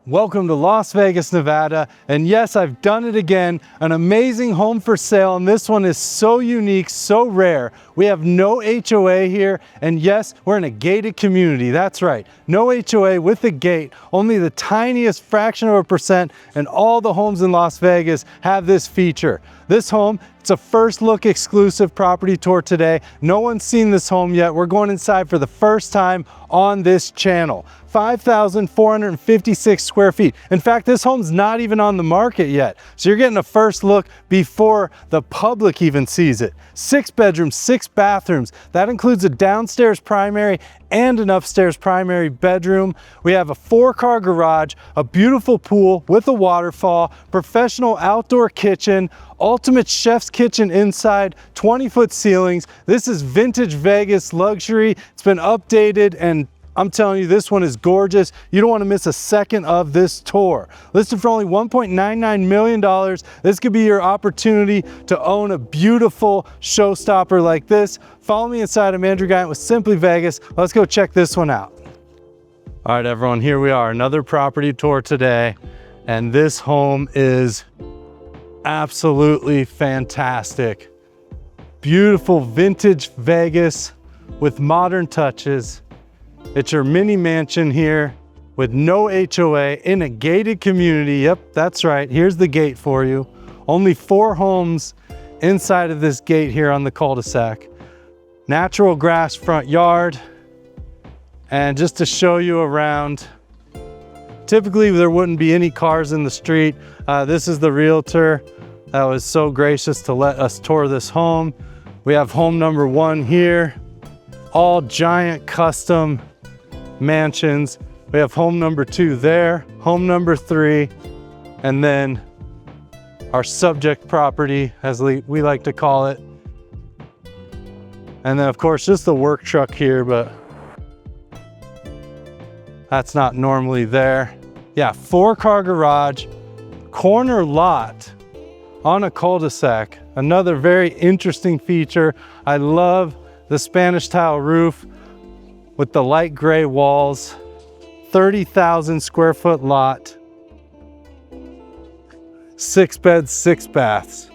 Welcome to Las Vegas, Nevada, and yes, I've done it again. An amazing home for sale, and this one is so unique, so rare. We have no HOA here, and yes, we're in a gated community. That's right, no HOA with a gate. Only the tiniest fraction of a percent, and all the homes in Las Vegas have this feature. This home, it's a first look exclusive property tour today. No one's seen this home yet. We're going inside for the first time on this channel. 5,456 square feet. In fact, this home's not even on the market yet. So you're getting a first look before the public even sees it. 6 bedrooms, 6 bathrooms. That includes a downstairs primary and an upstairs primary bedroom. We have a 4-car garage, a beautiful pool with a waterfall, professional outdoor kitchen, ultimate chef's kitchen inside, 20-foot ceilings. This is vintage Vegas luxury. It's been updated, and I'm telling you, this one is gorgeous. You don't want to miss a second of this tour. Listed for only $1.99 million. This could be your opportunity to own a beautiful showstopper like this. Follow me inside. I'm Andrew Guiant with Simply Vegas. Let's go check this one out. All right, everyone, here we are. Another property tour today. And this home is absolutely fantastic. Beautiful vintage Vegas with modern touches. It's your mini mansion here with no HOA in a gated community. Yep, that's right. Here's the gate for you. Only 4 homes inside of this gate here on the cul-de-sac. Natural grass front yard. And just to show you around, typically there wouldn't be any cars in the street. This is the realtor that was so gracious to let us tour this home. We have home number 1 here. All giant custom mansions. We have home number 2 there, home number 3, and then our subject property, as we like to call it. And then of course just the work truck here, but that's not normally there. Yeah, 4-car garage, corner lot on a cul-de-sac. Another very interesting feature. I love the Spanish tile roof with the light gray walls. 30,000 square foot lot. 6 beds, 6 baths.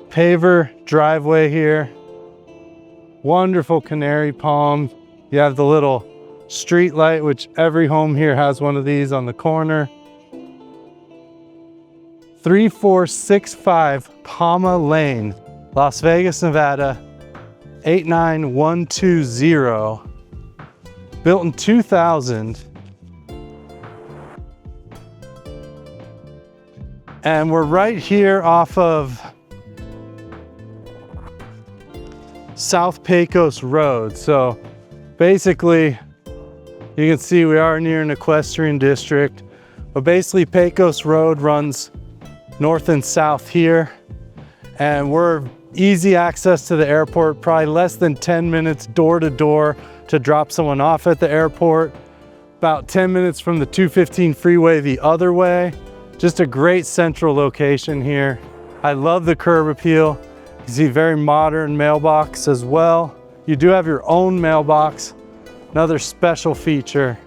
Paver driveway here. Wonderful canary palms. You have the little street light, which every home here has one of these on the corner. 3465 Palma Lane, Las Vegas, Nevada, 89120. Built in 2000. And we're right here off of South Pecos Road. So basically, you can see we are near an equestrian district, but basically Pecos Road runs north and south here, and we're easy access to the airport, probably less than 10 minutes door to door to drop someone off at the airport. About 10 minutes from the 215 freeway the other way. Just a great central location here. I love the curb appeal. You see very modern mailbox as well. You do have your own mailbox, another special feature.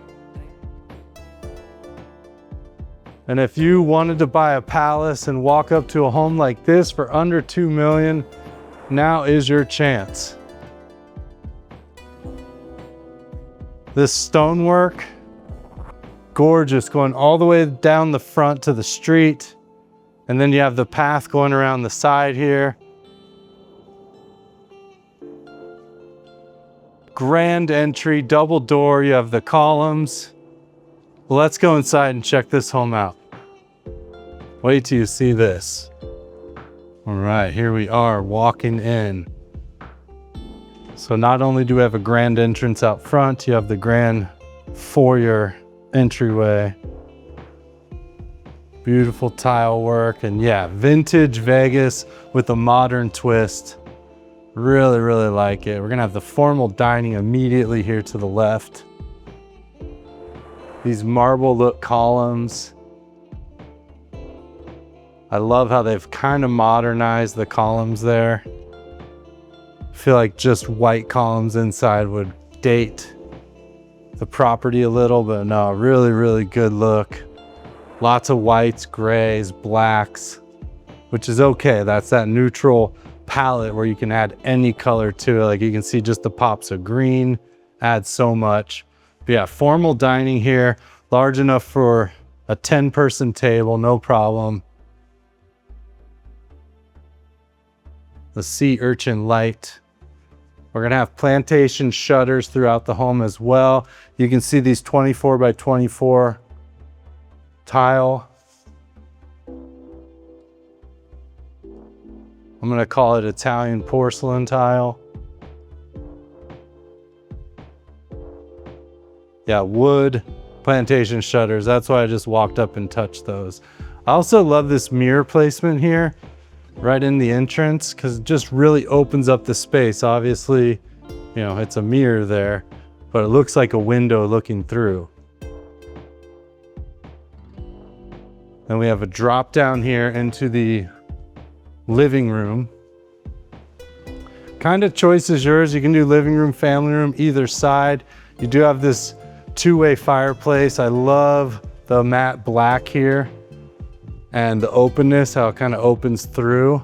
And if you wanted to buy a palace and walk up to a home like this for under $2 million, now is your chance. This stonework, gorgeous, going all the way down the front to the street. And then you have the path going around the side here. Grand entry, double door, you have the columns. Let's go inside and check this home out. Wait till you see this. All right, here we are walking in. So not only do we have a grand entrance out front, you have the grand foyer entryway. Beautiful tile work, and yeah, vintage Vegas with a modern twist. Really, really like it. We're gonna have the formal dining immediately here to the left. These marble look columns. I love how they've kind of modernized the columns there. I feel like just white columns inside would date the property a little, but no, really, really good look. Lots of whites, grays, blacks, which is okay. That's that neutral palette where you can add any color to it. Like you can see just the pops of green adds so much. But yeah, formal dining here, large enough for a 10-person table, no problem. The sea urchin light. We're gonna have plantation shutters throughout the home as well. You can see these 24 by 24 tile. I'm gonna call it Italian porcelain tile. Yeah, wood plantation shutters. That's why I just walked up and touched those. I also love this mirror placement here, right in the entrance, because it just really opens up the space. Obviously, you know, it's a mirror there, but it looks like a window looking through. Then we have a drop down here into the living room. Kind of choice is yours. You can do living room, family room, either side. You do have this two-way fireplace. I love the matte black here and the openness, how it kind of opens through.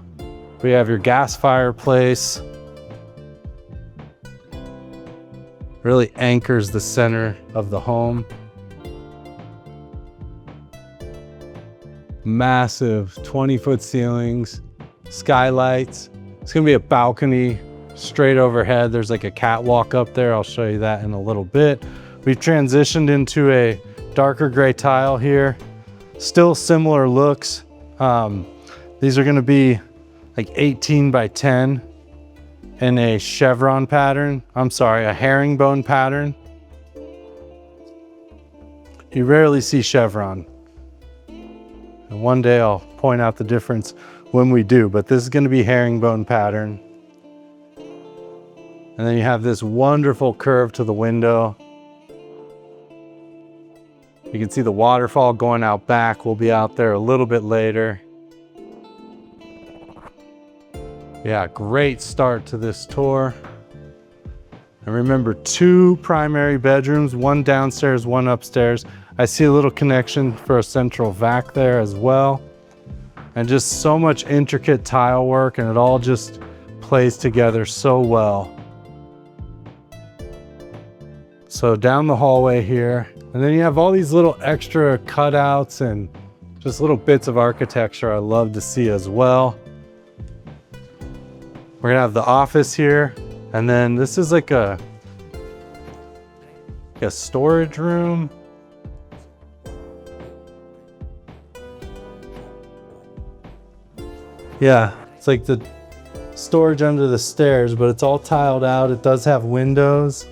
We have your gas fireplace. Really anchors the center of the home. Massive 20-foot ceilings, skylights. It's gonna be a balcony straight overhead. There's like a catwalk up there. I'll show you that in a little bit. We've transitioned into a darker gray tile here. Still similar looks. These are gonna be like 18 by 10 in a chevron pattern. I'm sorry, a herringbone pattern. You rarely see chevron. And one day I'll point out the difference when we do, but this is gonna be herringbone pattern. And then you have this wonderful curve to the window. You can see the waterfall going out back. We'll be out there a little bit later. Yeah, great start to this tour. And remember, 2 primary bedrooms, 1 downstairs, 1 upstairs. I see a little connection for a central vac there as well. And just so much intricate tile work, and it all just plays together so well. So down the hallway here, and then you have all these little extra cutouts and just little bits of architecture I love to see as well. We're gonna have the office here, and then this is like a storage room. Yeah, it's like the storage under the stairs, but it's all tiled out. It does have windows.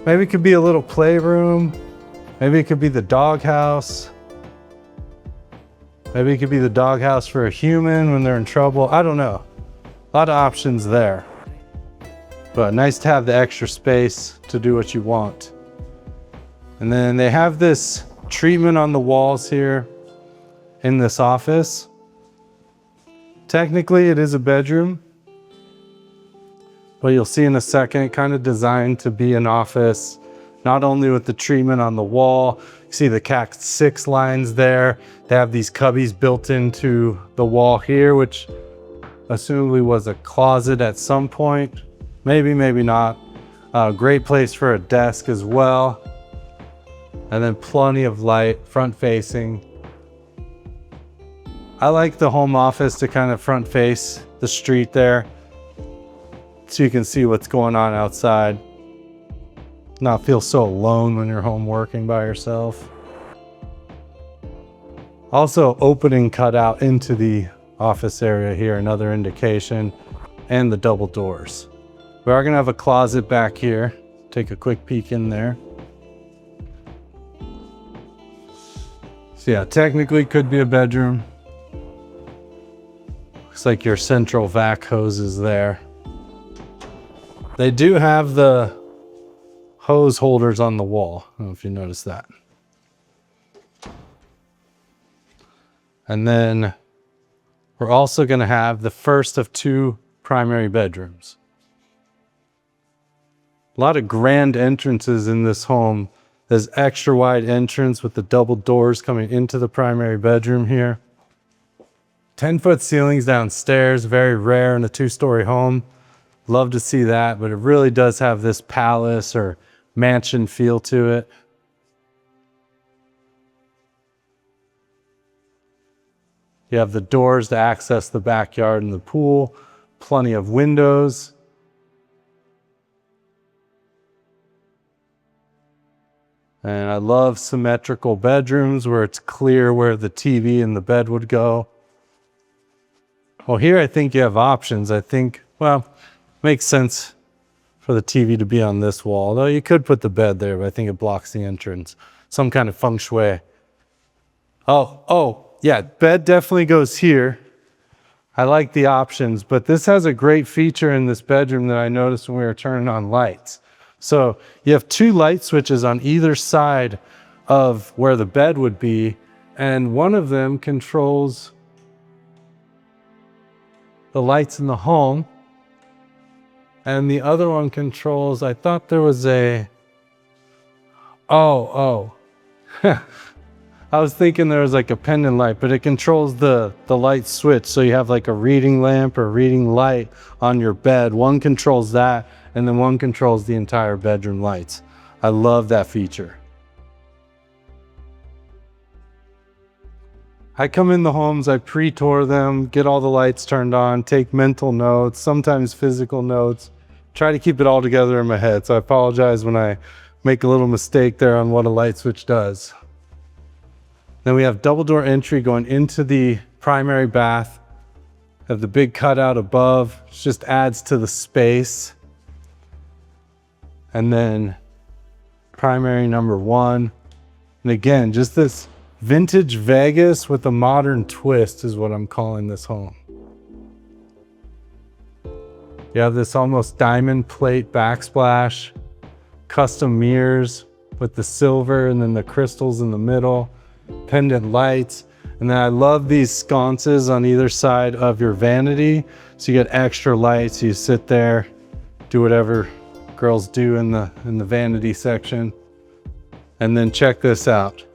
Maybe it could be a little playroom. Maybe it could be the doghouse. Maybe it could be the doghouse for a human when they're in trouble. I don't know. A lot of options there. But nice to have the extra space to do what you want. And then they have this treatment on the walls here in this office. Technically, it is a bedroom, but you'll see in a second, kind of designed to be an office, not only with the treatment on the wall. You see the Cat 6 lines there. They have these cubbies built into the wall here, which assumably was a closet at some point. Maybe, maybe not. Great place for a desk as well. And then plenty of light, front facing. I like the home office to kind of front face the street there, so you can see what's going on outside. Not feel so alone when you're home working by yourself. Also, opening cutout into the office area here, another indication, and the double doors. We are gonna have a closet back here. Take a quick peek in there. So yeah, technically could be a bedroom. Looks like your central vac hose is there. They do have the hose holders on the wall. I don't know if you noticed that. And then we're also going to have the first of 2 primary bedrooms. A lot of grand entrances in this home. There's extra wide entrance with the double doors coming into the primary bedroom here. 10-foot ceilings downstairs, very rare in a 2-story home. Love to see that, but it really does have this palace or mansion feel to it. You have the doors to access the backyard and the pool, plenty of windows. And I love symmetrical bedrooms where it's clear where the TV and the bed would go. Well, here I think you have options. I think, well, makes sense for the TV to be on this wall, though you could put the bed there, but I think it blocks the entrance. Some kind of feng shui. Oh, yeah, bed definitely goes here. I like the options, but this has a great feature in this bedroom that I noticed when we were turning on lights. So you have 2 light switches on either side of where the bed would be, and one of them controls the lights in the home, and the other one controls, I thought there was a, I was thinking there was like a pendant light, but it controls the light switch. So you have like a reading lamp or reading light on your bed. One controls that, and then one controls the entire bedroom lights. I love that feature. I come in the homes, I pre-tour them, get all the lights turned on, take mental notes, sometimes physical notes, try to keep it all together in my head. So I apologize when I make a little mistake there on what a light switch does. Then we have double door entry going into the primary bath. Have the big cutout above, which just adds to the space. And then primary number 1. And again, just this vintage Vegas with a modern twist is what I'm calling this home. You have this almost diamond plate backsplash, custom mirrors with the silver and then the crystals in the middle, pendant lights. And then I love these sconces on either side of your vanity. So you get extra lights. You sit there, do whatever girls do in the vanity section. And then check this out.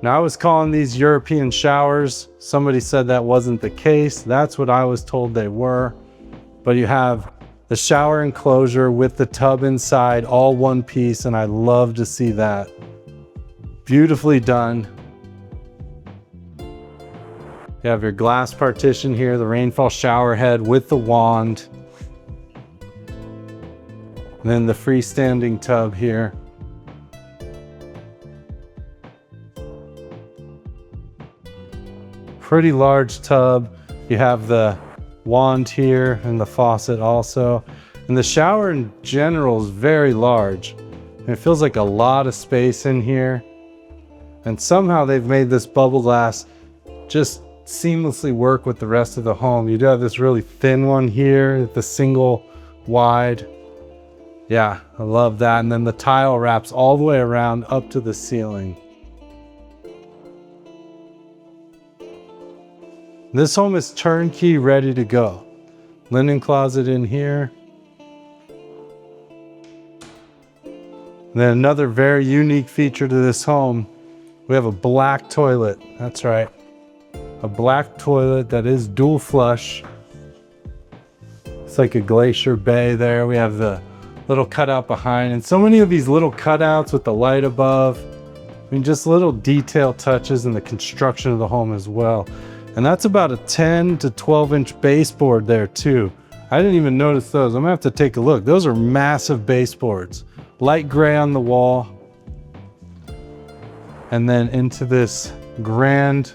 Now I was calling these European showers. Somebody said that wasn't the case. That's what I was told they were. But you have the shower enclosure with the tub inside, all one piece, and I love to see that. Beautifully done. You have your glass partition here, the rainfall shower head with the wand. And then the freestanding tub here. Pretty large tub. You have the wand here and the faucet also. And the shower in general is very large. And it feels like a lot of space in here. And somehow they've made this bubble glass just seamlessly work with the rest of the home. You do have this really thin one here, the single wide. Yeah, I love that. And then the tile wraps all the way around up to the ceiling. This home is turnkey, ready to go. Linen closet in here. And then another very unique feature to this home, we have a black toilet. That's right. A black toilet that is dual flush. It's like a glacier bay there. We have the little cutout behind, and so many of these little cutouts with the light above. I mean, just little detail touches in the construction of the home as well. And that's about a 10 to 12 inch baseboard there too. I didn't even notice those. I'm gonna have to take a look. Those are massive baseboards. Light gray on the wall. And then into this grand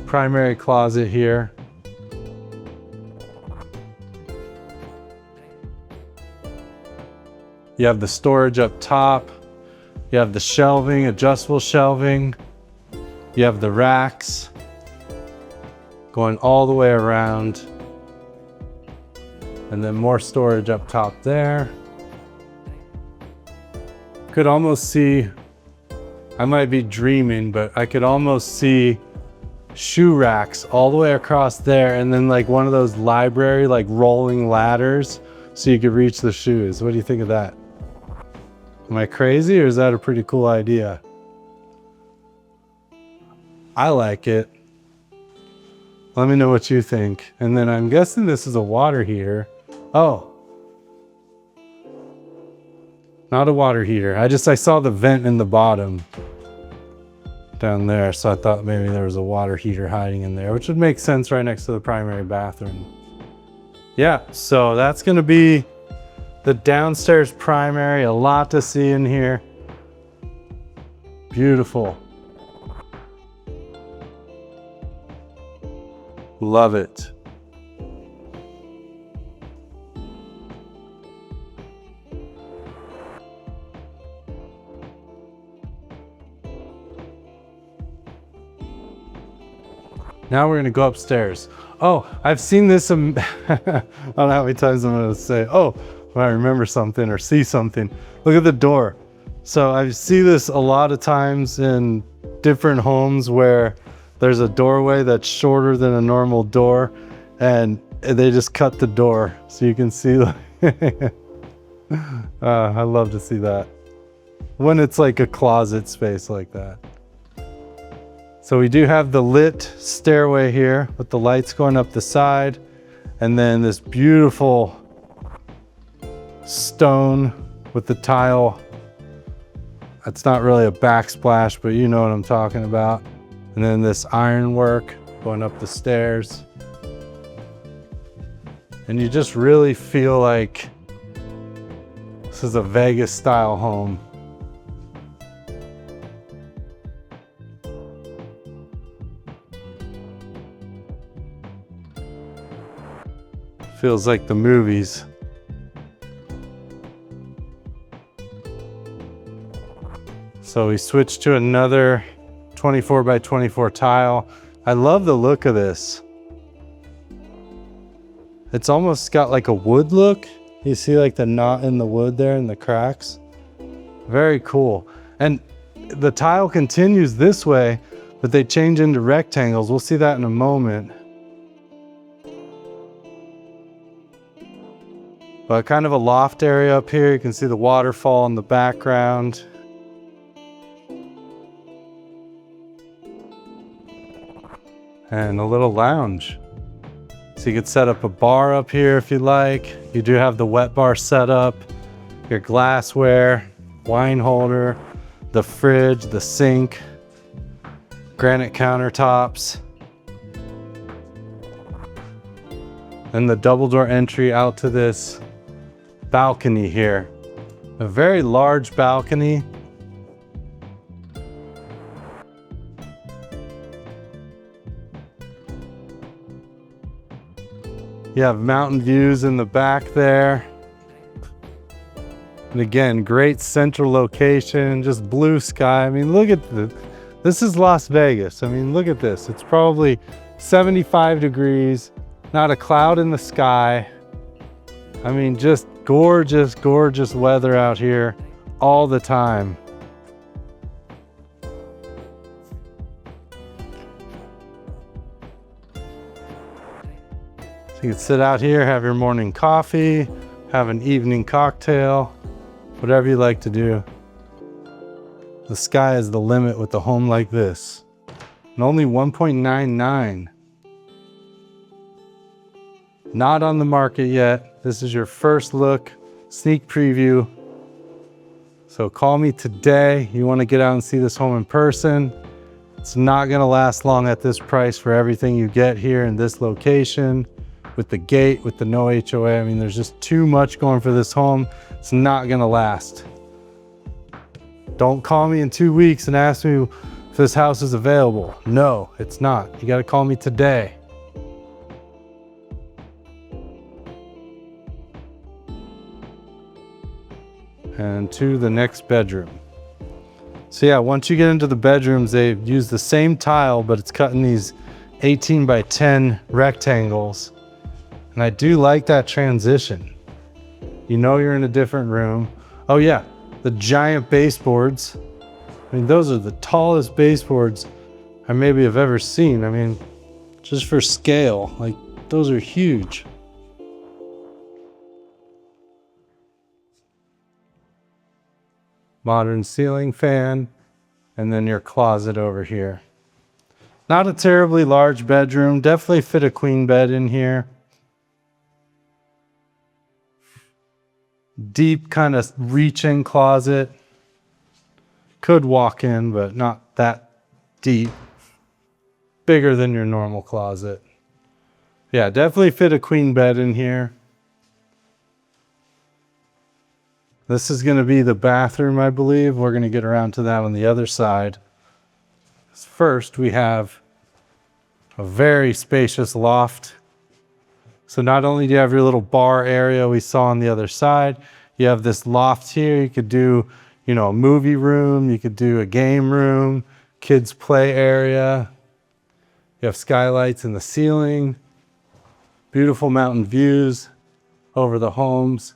primary closet here. You have the storage up top. You have the shelving, adjustable shelving. You have the racks going all the way around. And then more storage up top there. Could almost see, I might be dreaming, but I could almost see shoe racks all the way across there, and then like one of those library like rolling ladders so you could reach the shoes. What do you think of that? Am I crazy, or is that a pretty cool idea? I like it. Let me know what you think. And then I'm guessing this is a water heater. Oh, not a water heater. I saw the vent in the bottom down there, so I thought maybe there was a water heater hiding in there, which would make sense right next to the primary bathroom. Yeah, so that's gonna be the downstairs primary. A lot to see in here. Beautiful. Love it. Now we're gonna go upstairs. Oh, I've seen this, I don't know how many times I'm gonna say, oh, when I remember something or see something. Look at the door. So I see this a lot of times in different homes where there's a doorway that's shorter than a normal door, and they just cut the door so you can see. I love to see that when it's like a closet space like that. So we do have the lit stairway here with the lights going up the side, and then this beautiful stone with the tile. That's not really a backsplash, but you know what I'm talking about. And then this ironwork going up the stairs. And you just really feel like this is a Vegas style home. Feels like the movies. So we switched to another 24 by 24 tile. I love the look of this. It's almost got like a wood look. You see like the knot in the wood there and the cracks. Very cool. And the tile continues this way, but they change into rectangles. We'll see that in a moment. But kind of a loft area up here. You can see the waterfall in the background. And a little lounge. So you could set up a bar up here if you like. You do have the wet bar set up, your glassware, wine holder, the fridge, the sink, granite countertops, and the double door entry out to this balcony here. A very large balcony. You have mountain views in the back there. And again, great central location, just blue sky. I mean, look at this is Las Vegas. I mean, look at this. It's probably 75 degrees, not a cloud in the sky. I mean, just gorgeous, gorgeous weather out here all the time. You can sit out here, have your morning coffee, have an evening cocktail, whatever you like to do. The sky is the limit with a home like this. And only 1.99. Not on the market yet. This is your first look, sneak preview. So call me today. You want to get out and see this home in person. It's not going to last long at this price for everything you get here in this location. With the gate, with the no HOA. I mean, there's just too much going for this home. It's not gonna last. Don't call me in 2 weeks and ask me if this house is available. No, it's not. You gotta call me today. And to the next bedroom. So yeah, once you get into the bedrooms, they've used the same tile, but it's cut in these 18 by 10 rectangles. And I do like that transition. You know you're in a different room. Oh yeah, the giant baseboards. I mean, those are the tallest baseboards I maybe have ever seen. I mean, just for scale, like those are huge. Modern ceiling fan, and then your closet over here. Not a terribly large bedroom, definitely fit a queen bed in here. Deep kind of reach-in closet. Could walk in, but not that deep. Bigger than your normal closet. Yeah, definitely fit a queen bed in here. This is going to be the bathroom, I believe. We're going to get around to that on the other side. First, we have a very spacious loft. So not only do you have your little bar area we saw on the other side, you have this loft here. You could do, you know, a movie room. You could do a game room, kids play area. You have skylights in the ceiling. Beautiful mountain views over the homes.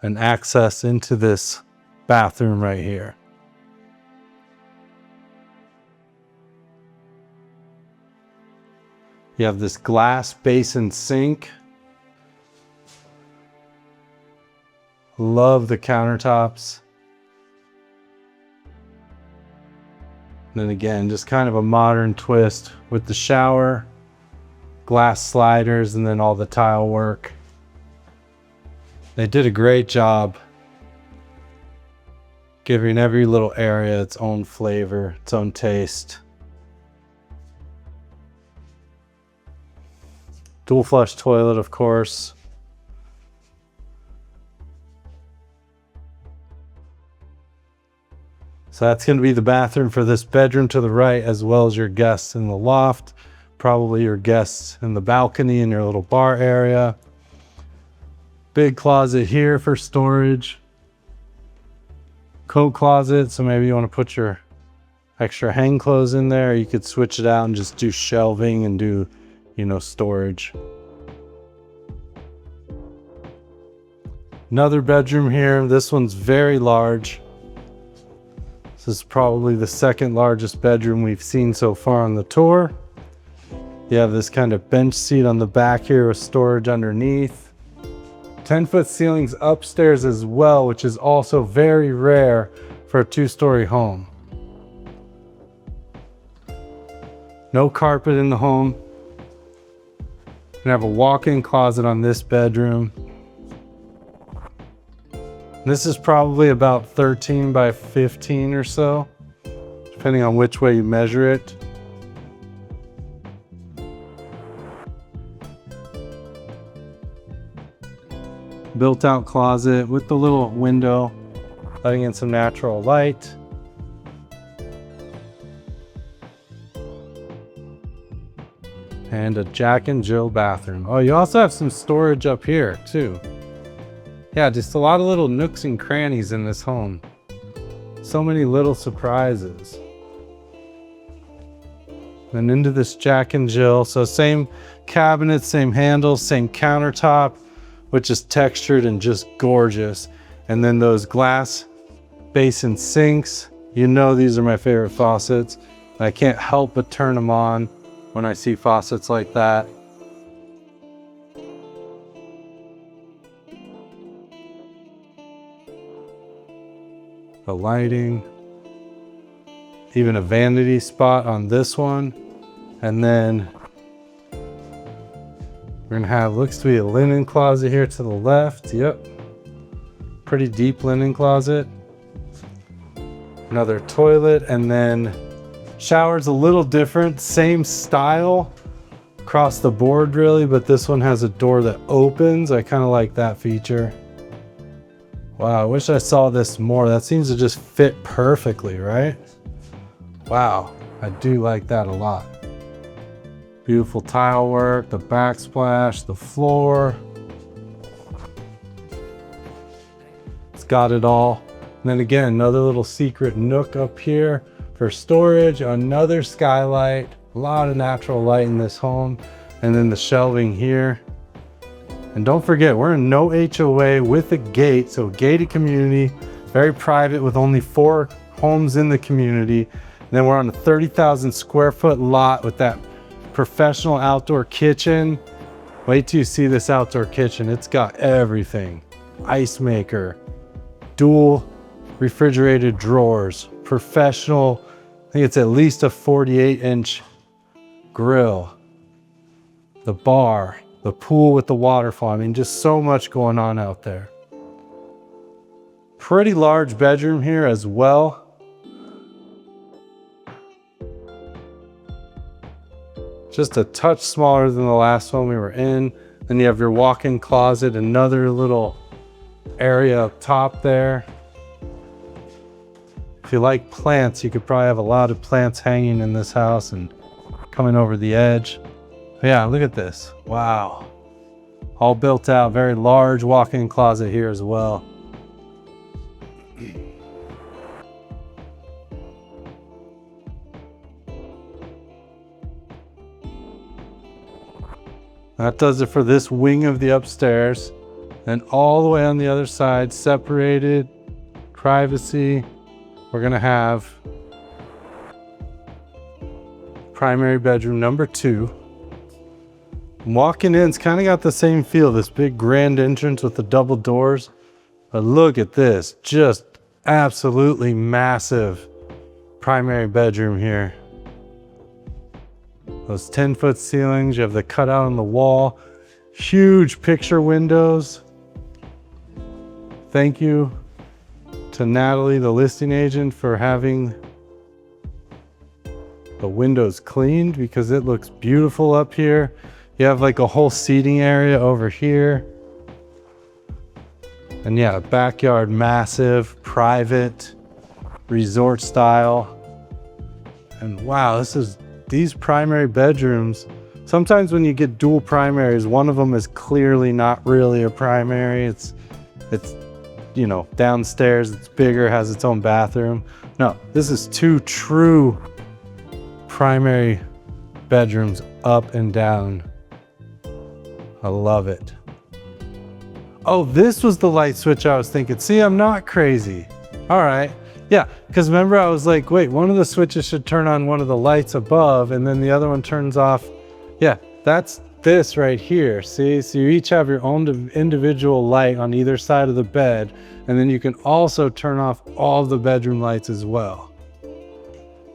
And access into this bathroom right here. You have this glass basin sink. Love the countertops. And then again, just kind of a modern twist with the shower, glass sliders, and then all the tile work. They did a great job giving every little area its own flavor, its own taste. Dual flush toilet, of course. So that's going to be the bathroom for this bedroom to the right, as well as your guests in the loft, probably your guests in the balcony in your little bar area. Big closet here for storage. Coat closet, so maybe you want to put your extra hang clothes in there. You could switch it out and just do shelving and do, you know, storage. Another bedroom here. This one's very large. This is probably the second largest bedroom we've seen so far on the tour. You have this kind of bench seat on the back here with storage underneath. 10-foot ceilings upstairs as well, which is also very rare for a two-story home. No carpet in the home. You have a walk-in closet on this bedroom. This is probably about 13 by 15 or so, depending on which way you measure it. Built-out closet with the little window, letting in some natural light. And a Jack and Jill bathroom. Oh, you also have some storage up here too. Yeah, just a lot of little nooks and crannies in this home. So many little surprises. And into this Jack and Jill. So same cabinets, same handles, same countertop, which is textured and just gorgeous. And then those glass basin sinks. You know these are my favorite faucets. I can't help but turn them on when I see faucets like that. The lighting. Even a vanity spot on this one. And then we're gonna have, looks to be a linen closet here to the left. Yep. Pretty deep linen closet. Another toilet, and then shower's a little different. Same style across the board really, but this one has a door that opens. I kind of like that feature. Wow, I wish I saw this more. That seems to just fit perfectly, right? Wow, I do like that a lot. Beautiful tile work, the backsplash, the floor. It's got it all. And then again, another little secret nook up here for storage, another skylight, a lot of natural light in this home. And then the shelving here. And don't forget, we're in no HOA with a gate, so gated community, very private with only 4 homes in the community. And then we're on a 30,000 square foot lot with that professional outdoor kitchen. Wait till you see this outdoor kitchen. It's got everything. Ice maker, dual refrigerated drawers, professional, I think it's at least a 48-inch grill, the bar, the pool with the waterfall. I mean, just so much going on out there. Pretty large bedroom here as well. Just a touch smaller than the last one we were in. Then you have your walk-in closet, another little area up top there. If you like plants, you could probably have a lot of plants hanging in this house and coming over the edge. But yeah, look at this. Wow. All built out, very large walk-in closet here as well. That does it for this wing of the upstairs. And all the way on the other side, separated, privacy, we're gonna have primary bedroom number 2. Walking in, it's kind of got the same feel, this big grand entrance with the double doors. But look at this, just absolutely massive primary bedroom here. Those 10-foot ceilings, you have the cutout on the wall, huge picture windows. Thank you to Natalie, the listing agent, for having the windows cleaned because it looks beautiful up here. You have like a whole seating area over here. And yeah, backyard, massive, private, resort style. And wow, these primary bedrooms, sometimes when you get dual primaries, one of them is clearly not really a primary. It's you know, downstairs, it's bigger, has its own bathroom. No, this is 2 true primary bedrooms up and down. I love it. Oh, this was the light switch I was thinking. See, I'm not crazy. All right. Yeah, because remember I was like, wait, one of the switches should turn on one of the lights above and then the other one turns off. Yeah, that's this right here. See, so you each have your own individual light on either side of the bed, and then you can also turn off all of the bedroom lights as well.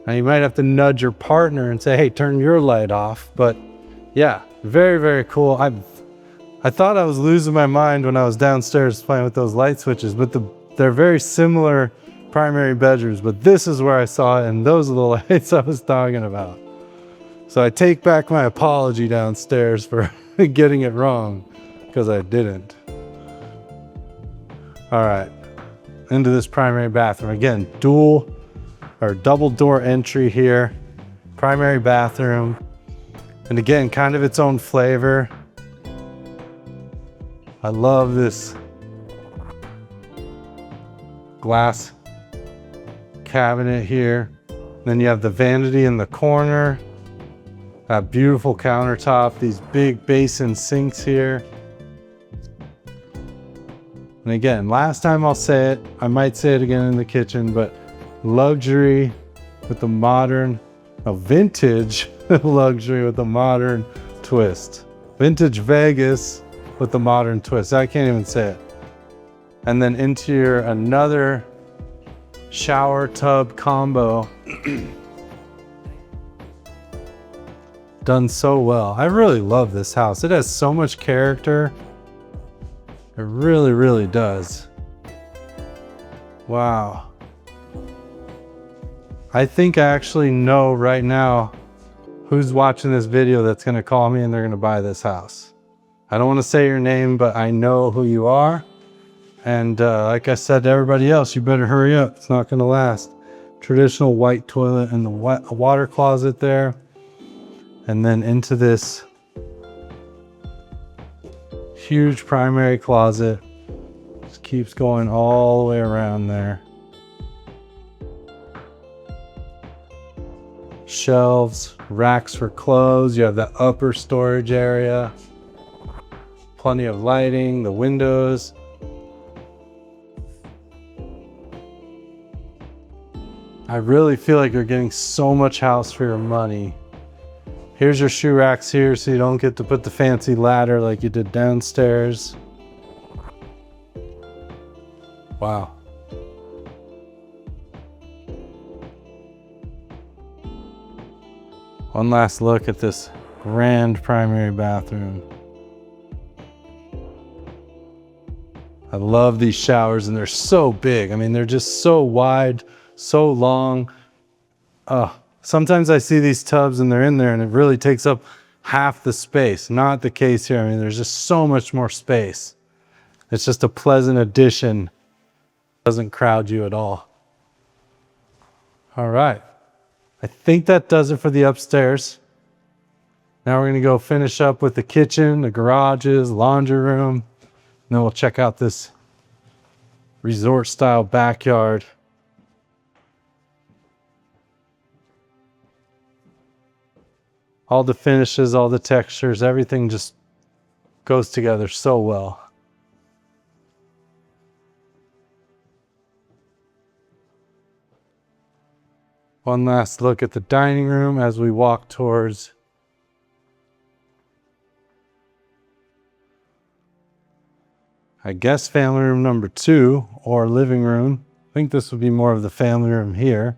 Now you might have to nudge your partner and say, hey, turn your light off. But yeah, very, very cool. I thought I was losing my mind when I was downstairs playing with those light switches, but they're very similar primary bedrooms, but this is where I saw it, and those are the lights I was talking about. So I take back my apology downstairs for getting it wrong, because I didn't. All right, into this primary bathroom. Again, dual or double door entry here, primary bathroom. And again, kind of its own flavor. I love this glass cabinet here. Then you have the vanity in the corner, that beautiful countertop, these big basin sinks here. And again, last time I'll say it, I might say it again in the kitchen, but luxury with the modern, vintage luxury with the modern twist. Vintage Vegas with the modern twist. I can't even say it. And then interior, another shower tub combo. Done so well. I really love this house. It has so much character. It really, really does. Wow. I think I actually know right now who's watching this video that's gonna call me and they're gonna buy this house. I don't wanna say your name, but I know who you are. And like I said to everybody else, you better hurry up. It's not gonna last. Traditional white toilet and the water closet there. And then into this huge primary closet. Just keeps going all the way around there. Shelves, racks for clothes. You have the upper storage area. Plenty of lighting, the windows. I really feel like you're getting so much house for your money. Here's your shoe racks here, so you don't get to put the fancy ladder like you did downstairs. Wow. One last look at this grand primary bathroom. I love these showers, and they're so big. I mean, they're just so wide, so long. Sometimes I see these tubs and they're in there and it really takes up half the space. Not the case here. I mean, there's just so much more space. It's just a pleasant addition. Doesn't crowd you at all. All right. I think that does it for the upstairs. Now we're gonna go finish up with the kitchen, the garages, laundry room. And then we'll check out this resort style backyard. All the finishes, all the textures, everything just goes together so well. One last look at the dining room as we walk towards I guess family room number 2 or living room. I think this would be more of the family room here.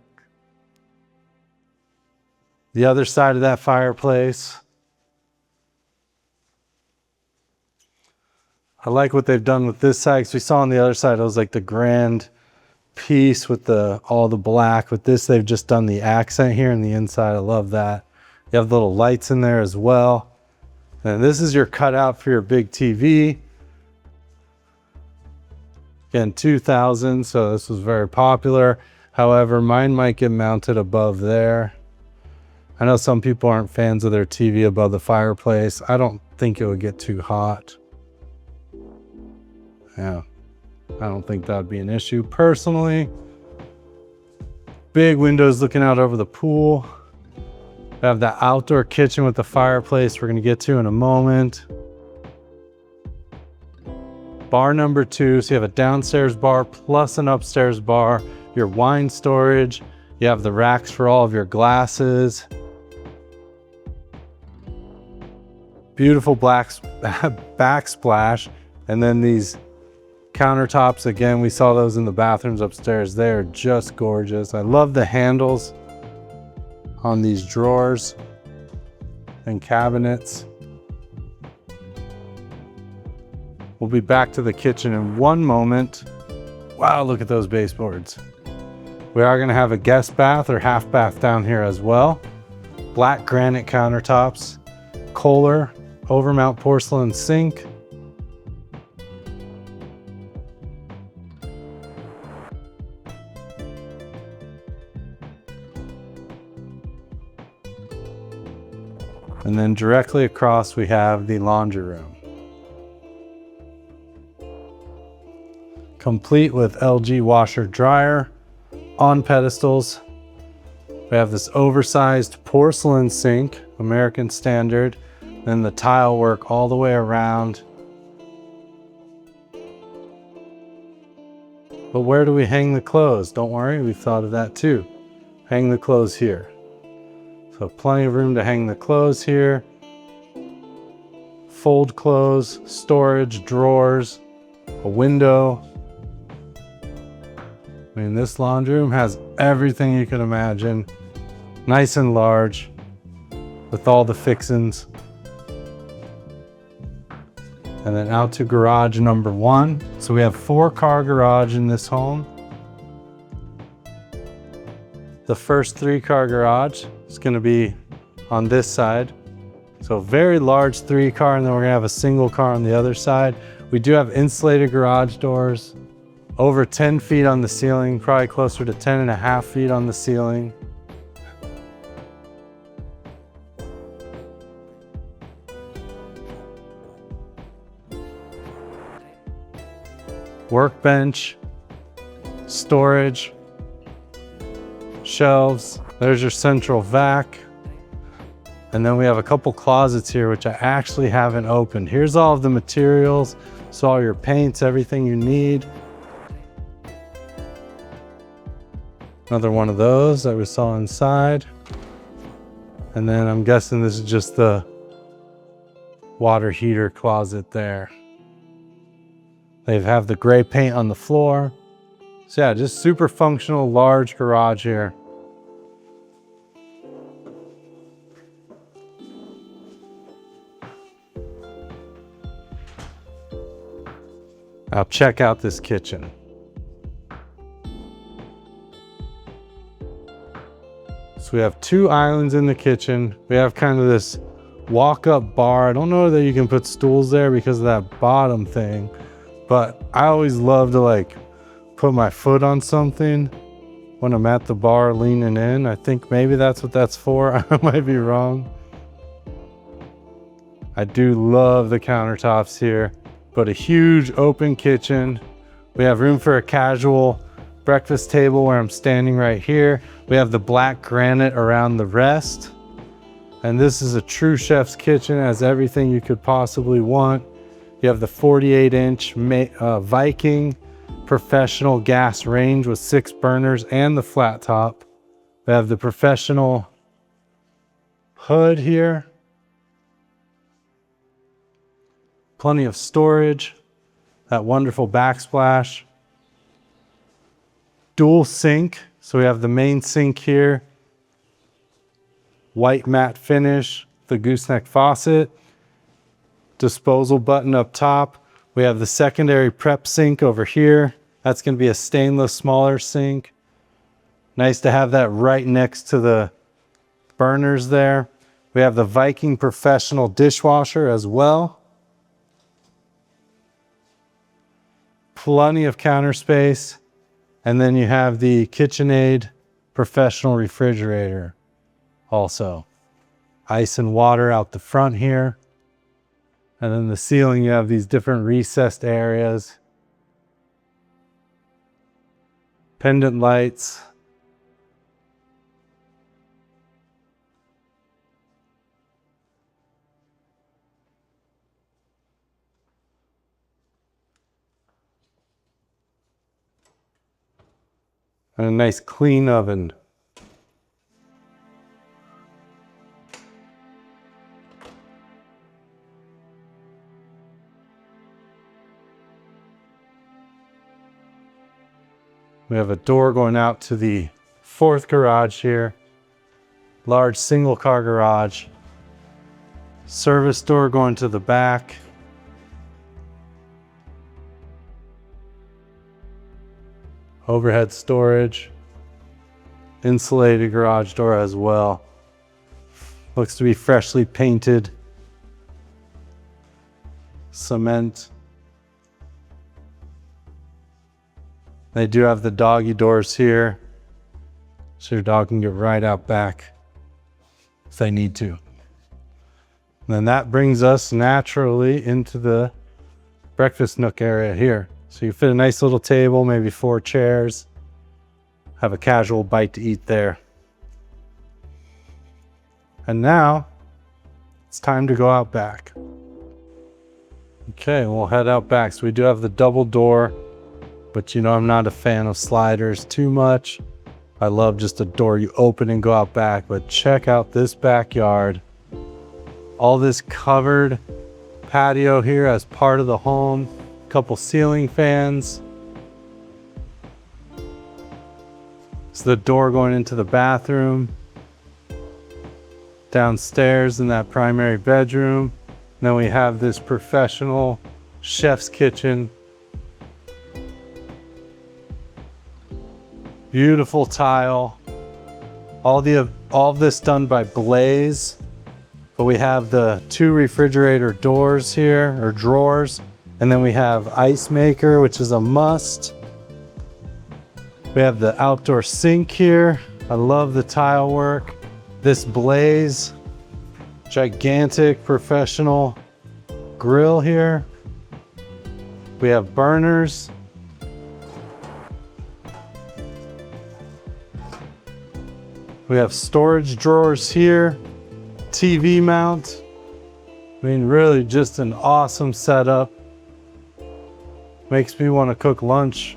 The other side of that fireplace. I like what they've done with this side, because we saw on the other side it was like the grand piece with all the black. With this, they've just done the accent here in the inside. I love that. You have little lights in there as well. And this is your cutout for your big TV. Again, 2000, so this was very popular. However, mine might get mounted above there. I know some people aren't fans of their TV above the fireplace. I don't think it would get too hot. Yeah, I don't think that would be an issue personally. Big windows looking out over the pool. We have the outdoor kitchen with the fireplace we're gonna get to in a moment. Bar number 2, so you have a downstairs bar plus an upstairs bar, your wine storage, you have the racks for all of your glasses. Beautiful black backsplash, and then these countertops, again, we saw those in the bathrooms upstairs. They are just gorgeous. I love the handles on these drawers and cabinets. We'll be back to the kitchen in one moment. Wow, look at those baseboards. We are gonna have a guest bath or half bath down here as well. Black granite countertops, Kohler overmount porcelain sink. And then directly across we have the laundry room. Complete with LG washer dryer on pedestals. We have this oversized porcelain sink, American standard, then the tile work all the way around. But where do we hang the clothes? Don't worry, we've thought of that too. Hang the clothes here. So plenty of room to hang the clothes here. Fold clothes, storage, drawers, a window. I mean, this laundry room has everything you can imagine. Nice and large with all the fixings. And then out to garage number 1. So we have 4-car garage in this home. The first 3-car garage is going to be on this side. So very large 3-car, and then we're going to have a single car on the other side. We do have insulated garage doors. Over 10 feet on the ceiling, probably closer to 10.5 feet on the ceiling. Workbench, storage, shelves. There's your central vac. And then we have a couple closets here, which I actually haven't opened. Here's all of the materials. So all your paints, everything you need. Another one of those that we saw inside. And then I'm guessing this is just the water heater closet there. They have the gray paint on the floor. So yeah, just super functional, large garage here. Now check out this kitchen. So we have 2 islands in the kitchen. We have kind of this walk-up bar. I don't know that you can put stools there because of that bottom thing, but I always love to like put my foot on something when I'm at the bar leaning in. I think maybe that's what that's for. I might be wrong. I do love the countertops here, but a huge open kitchen. We have room for a casual breakfast table where I'm standing right here. We have the black granite around the rest. And this is a true chef's kitchen. It has everything you could possibly want. You have the 48-inch Viking professional gas range with 6 burners and the flat top. We have the professional hood here. Plenty of storage. That wonderful backsplash. Dual sink. So we have the main sink here. White matte finish, the gooseneck faucet, disposal button up top. We have the secondary prep sink over here. That's going to be a stainless smaller sink. Nice to have that right next to the burners there. We have the Viking professional dishwasher as well. Plenty of counter space. And then you have the KitchenAid professional refrigerator. Also, ice and water out the front here. And then the ceiling, you have these different recessed areas. Pendant lights. And a nice clean oven. We have a door going out to the 4th garage here. Large single car garage. Service door going to the back. Overhead storage. Insulated garage door as well. Looks to be freshly painted. Cement. They do have the doggy doors here, so your dog can get right out back if they need to. And then that brings us naturally into the breakfast nook area here. So you fit a nice little table, maybe 4 chairs, have a casual bite to eat there. And now it's time to go out back. Okay, we'll head out back. So we do have the double door. But you know, I'm not a fan of sliders too much. I love just a door you open and go out back. But check out this backyard. All this covered patio here as part of the home. Couple ceiling fans. It's the door going into the bathroom. Downstairs in that primary bedroom. And then we have this professional chef's kitchen. Beautiful tile. All of this done by Blaze. But we have the 2 refrigerator doors here, or drawers. And then we have ice maker, which is a must. We have the outdoor sink here. I love the tile work. This Blaze, gigantic professional grill here. We have burners. We have storage drawers here, TV mount. I mean, really just an awesome setup. Makes me want to cook lunch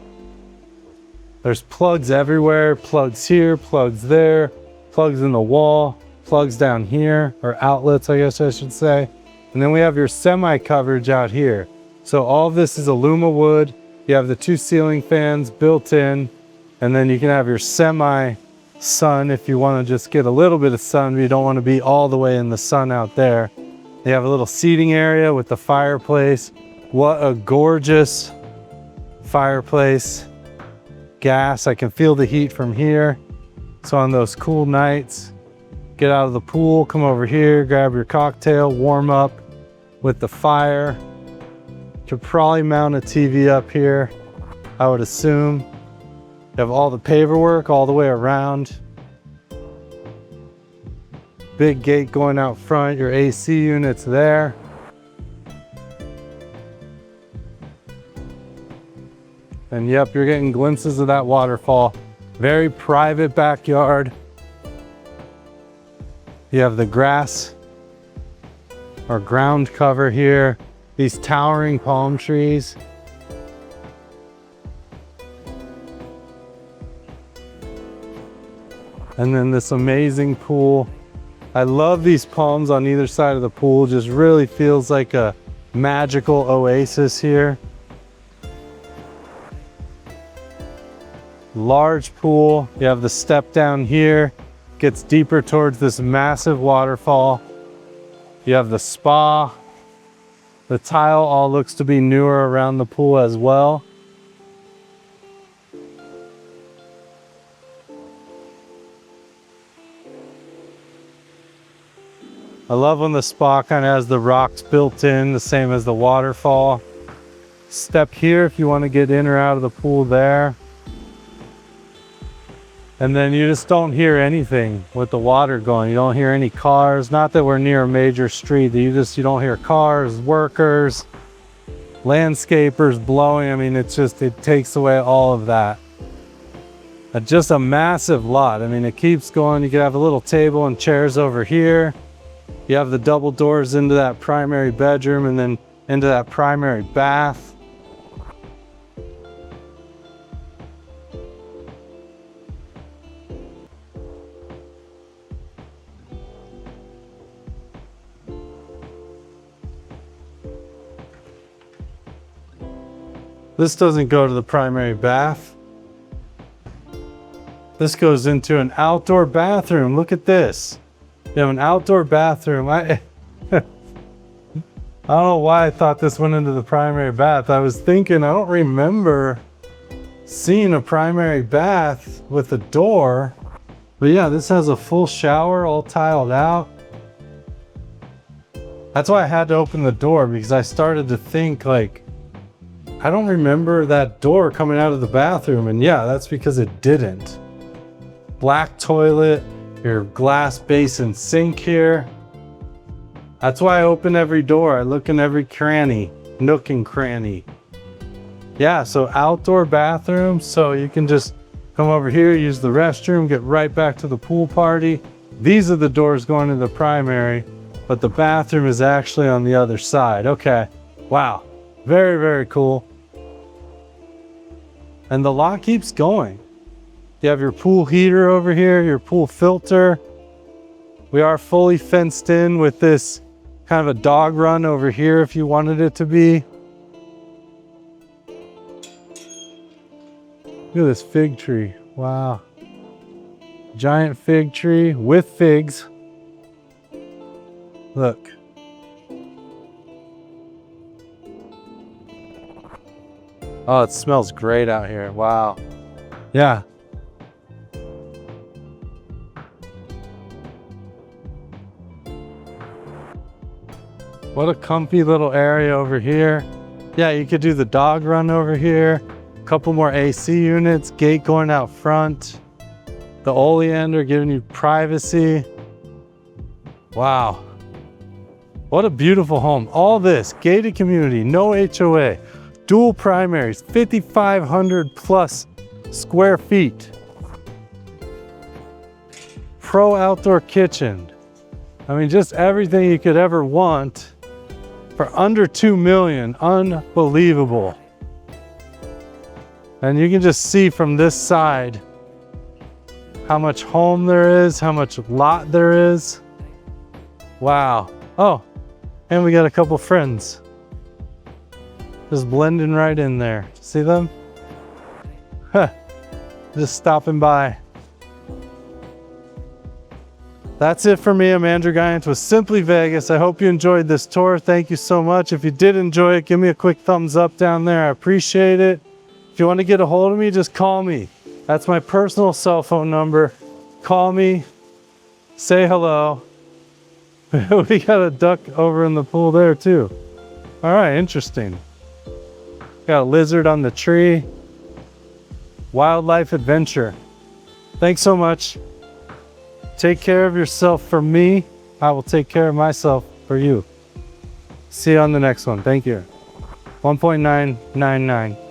There's plugs everywhere, plugs here, plugs there, plugs in the wall, plugs down here, or outlets, I guess I should say. And then we have your semi coverage out here. So all of this is Aluma wood. You have the 2 ceiling fans built in, and then you can have your semi sun if you want to just get a little bit of sun, but you don't want to be all the way in the sun out there. They have a little seating area with the fireplace. What a gorgeous fireplace. Gas, I can feel the heat from here. So on those cool nights, get out of the pool, come over here, grab your cocktail, warm up with the fire. Could probably mount a TV up here, I would assume. You have all the paverwork all the way around. Big gate going out front, your AC units there. And yep, you're getting glimpses of that waterfall. Very private backyard. You have the grass or ground cover here. These towering palm trees. And then this amazing pool. I love these palms on either side of the pool. Just really feels like a magical oasis here. Large pool. You have the step down here. Gets deeper towards this massive waterfall. You have the spa. The tile all looks to be newer around the pool as well. I love when the spa kind of has the rocks built in, the same as the waterfall. Step here if you want to get in or out of the pool there. And then you just don't hear anything with the water going. You don't hear any cars. Not that we're near a major street. You don't hear cars, workers, landscapers blowing. I mean, it takes away all of that. Just a massive lot. I mean, it keeps going. You could have a little table and chairs over here. You have the double doors into that primary bedroom and then into that primary bath. This doesn't go to the primary bath. This goes into an outdoor bathroom. Look at this. You have an outdoor bathroom. I don't know why I thought this went into the primary bath. I was thinking, I don't remember seeing a primary bath with a door. But yeah, this has a full shower all tiled out. That's why I had to open the door, because I started to think like, I don't remember that door coming out of the bathroom. And yeah, that's because it didn't. Black toilet, your glass basin sink here. That's why I open every door. I look in every cranny, nook and cranny. Yeah, so outdoor bathroom. So you can just come over here, use the restroom, get right back to the pool party. These are the doors going to the primary, but the bathroom is actually on the other side. Okay, wow, very, very cool. And the lot keeps going. You have your pool heater over here, your pool filter. We are fully fenced in with this kind of a dog run over here if you wanted it to be. Look at this fig tree. Wow. Giant fig tree with figs. Look. Oh, it smells great out here. Wow. Yeah. What a comfy little area over here. Yeah, you could do the dog run over here. A couple more AC units, gate going out front. The oleander giving you privacy. Wow. What a beautiful home. All this, gated community, no HOA. Dual primaries, 5,500 plus square feet. Pro outdoor kitchen. I mean, just everything you could ever want for under $2 million. Unbelievable. And you can just see from this side how much home there is, how much lot there is. Wow. Oh, and we got a couple friends. Just blending right in there. See them? Huh. Just stopping by. That's it for me. I'm Andrew Guiant with Simply Vegas. I hope you enjoyed this tour. Thank you so much. If you did enjoy it, give me a quick thumbs up down there. I appreciate it. If you want to get a hold of me, just call me. That's my personal cell phone number. Call me. Say hello. We got a duck over in the pool there too. All right, interesting. Got a lizard on the tree. Wildlife adventure. Thanks so much. Take care of yourself for me. I will take care of myself for you. See you on the next one. Thank you. 1.999.